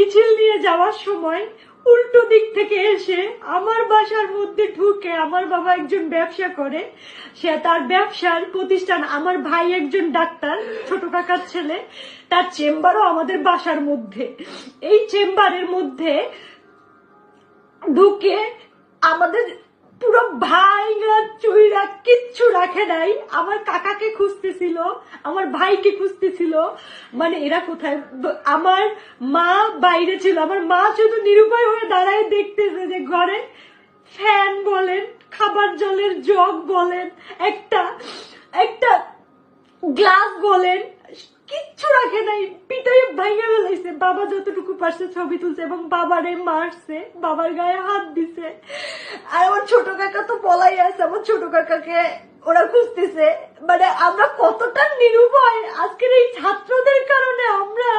মিছিল নিয়ে যাওয়ার সময় উল্টো দিক থেকে এসে আমার বাসার মধ্যে ঢুকে, আমার বাবা একজন ব্যবসা করে, সে তার ব্যবসার প্রতিষ্ঠান, আমার ভাই একজন ডাক্তার, ছোট কাকার ছেলে, তার চেম্বারও আমাদের বাসার মধ্যে। এই চেম্বারের মধ্যে ঢুকে আমাদের পুরো ভাইরা চুইরা কিচ্ছু রাখে নাই, আমার কাকাকে খুঁজতেছিল, আমার ভাইকে খুঁজতেছিল, মানে এরা কোথায়। আমার মা বাইরে ছিল, আমার মা শুধু নিরুপায় হয়ে দাঁড়ায় দেখতেছে যে ঘরে ফ্যান বলেন, খাবার জলের জগ বলেন, একটা একটা গ্লাস বলেন, কিচ্ছু রাখে নাই, পিটাই ভাইয়া ফেলাইছে। বাবা যতটুকু পারছে ছবি তুলছে এবং বাবারে মারছে, বাবার গায়ে হাত দিছে। আর আমার ছোট কাকা তো পলাই আছে, আমার ছোট কাকাকে ওরা খুঁজতেছে। মানে আমরা কতটা নিরুপায় আজকের এই ছাত্রদের কারণে আমরা